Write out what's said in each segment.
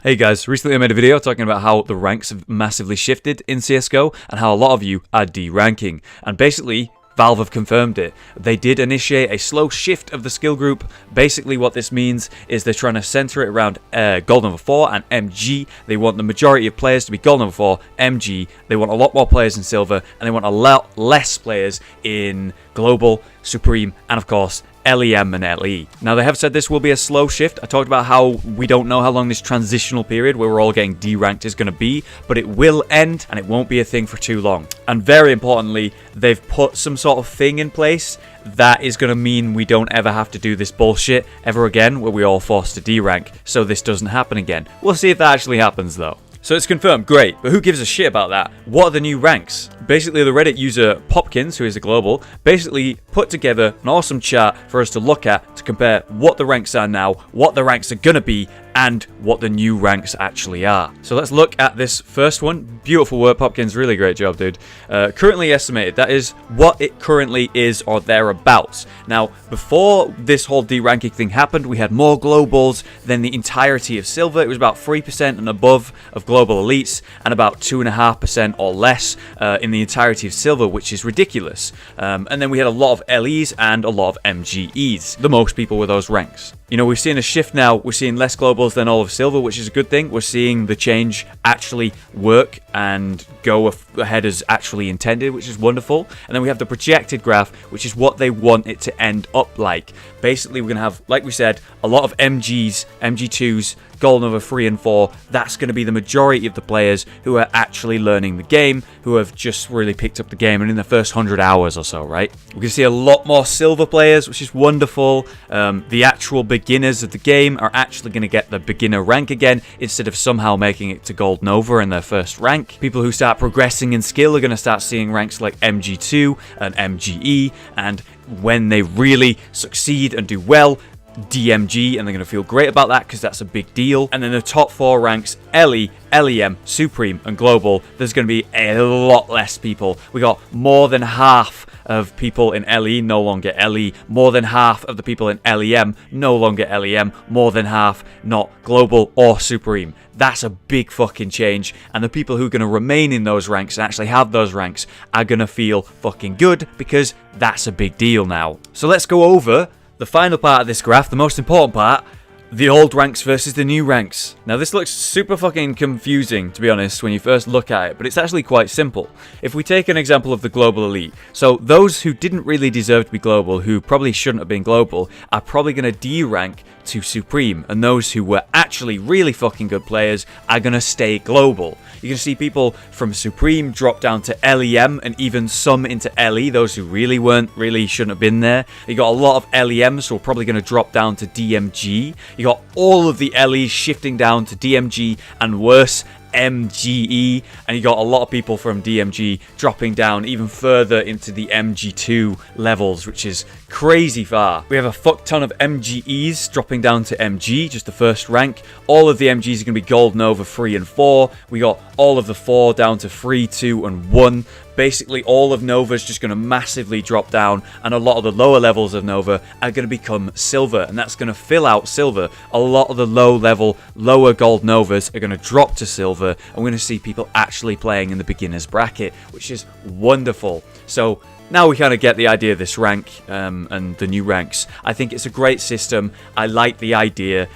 Hey guys, recently I made a video talking about how the ranks have massively shifted in CSGO and how a lot of you are D-ranking. And basically, Valve have confirmed it. They did initiate a slow shift of the skill group. Basically what this means is they're trying to center it around Gold Number 4 and MG. They want the majority of players to be Gold Number 4, MG. They want a lot more players in Silver, and they want a lot less players in Global, Supreme, and of course, LEM and LE. Now they have said this will be a slow shift. I talked about how we don't know how long this transitional period where we're all getting D-ranked is going to be, but it will end and it won't be a thing for too long. And very importantly, they've put some sort of thing in place that is going to mean we don't ever have to do this bullshit ever again where we're all forced to D-rank, so this doesn't happen again. We'll see if that actually happens though. So it's confirmed, great, but who gives a shit about that? What are the new ranks? Basically, the Reddit user Popkins, who is a global, basically put together an awesome chart for us to look at to compare what the ranks are now, what the ranks are gonna be, and what the new ranks actually are. So let's look at this first one. Beautiful work, Popkins, really great job, dude. Currently estimated, that is what it currently is or thereabouts. Now, before this whole D-ranking thing happened, we had more globals than the entirety of Silver. It was about 3% and above of global elites, and about 2.5% or less in the entirety of Silver, which is ridiculous. And then we had a lot of LEs and a lot of MGEs, the most people with those ranks. You know, we've seen a shift now. We're seeing less globals than all of Silver, which is a good thing. We're seeing the change actually work and go ahead as actually intended, which is wonderful. And then we have the projected graph, which is what they want it to end up like. Basically, we're going to have, like we said, a lot of MGs, MG2s, Gold Number 3 and 4. That's going to be the majority of the players who are actually learning the game, who have just really picked up the game and in the first 100 hours or so, right? We're going to see a lot more Silver players, which is wonderful. The actual beginners of the game are actually going to get the beginner rank again instead of somehow making it to Gold Nova in their first rank. People who start progressing in skill are going to start seeing ranks like MG2 and MGE, and when they really succeed and do well, DMG, and they're going to feel great about that because that's a big deal. And then the top 4 ranks, LE, LEM, Supreme, and Global, there's going to be a lot less people. We got more than half of people in LE no longer LE, more than half of the people in LEM no longer LEM, more than half not Global or Supreme. That's a big fucking change, and the people who are going to remain in those ranks and actually have those ranks are going to feel fucking good because that's a big deal now. So let's go over the final part of this graph, the most important part, the old ranks versus the new ranks. Now this looks super fucking confusing, to be honest, when you first look at it, but it's actually quite simple. If we take an example of the global elite, so those who didn't really deserve to be global, who probably shouldn't have been global, are probably going to D-rank to Supreme, and those who were actually really fucking good players are going to stay global. You're going to see people from Supreme drop down to LEM, and even some into LE, those who really shouldn't have been there. You got a lot of LEMs who are probably going to drop down to DMG. You got all of the LEs shifting down to DMG and worse, MGE, and you got a lot of people from DMG dropping down even further into the MG2 levels, which is crazy far. We have a fuck ton of MGEs dropping down to MG, just the first rank. All of the MGs are going to be Gold Nova 3 and 4. We got all of the 4 down to 3, 2, and 1. Basically, all of Nova is just going to massively drop down, and a lot of the lower levels of Nova are going to become Silver, and that's going to fill out Silver. A lot of the low-level, lower Gold Novas are going to drop to Silver, and we're going to see people actually playing in the beginner's bracket, which is wonderful. So now we kind of get the idea of this rank and the new ranks. I think it's a great system. I like the idea.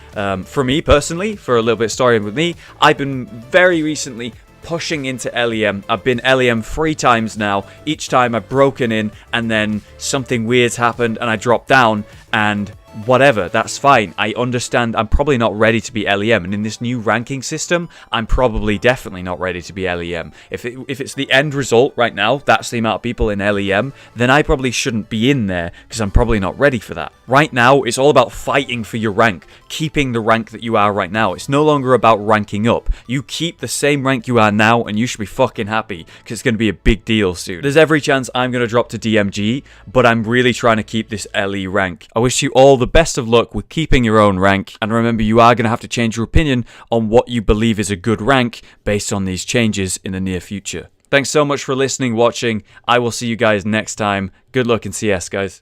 For me personally, for a little bit of story with me, I've been very recently pushing into LEM. I've been LEM 3 times now. Each time I've broken in and then something weird's happened and I dropped down, and whatever, that's fine. I understand I'm probably not ready to be LEM, and in this new ranking system, I'm probably definitely not ready to be LEM. If it's the end result right now, that's the amount of people in LEM, then I probably shouldn't be in there because I'm probably not ready for that. Right now, it's all about fighting for your rank, keeping the rank that you are right now. It's no longer about ranking up. You keep the same rank you are now, and you should be fucking happy because it's going to be a big deal soon. There's every chance I'm going to drop to DMG, but I'm really trying to keep this LE rank. I wish you all the best of luck with keeping your own rank, and remember, you are going to have to change your opinion on what you believe is a good rank based on these changes in the near future. Thanks so much for listening, watching. I will see you guys next time. Good luck in CS, guys.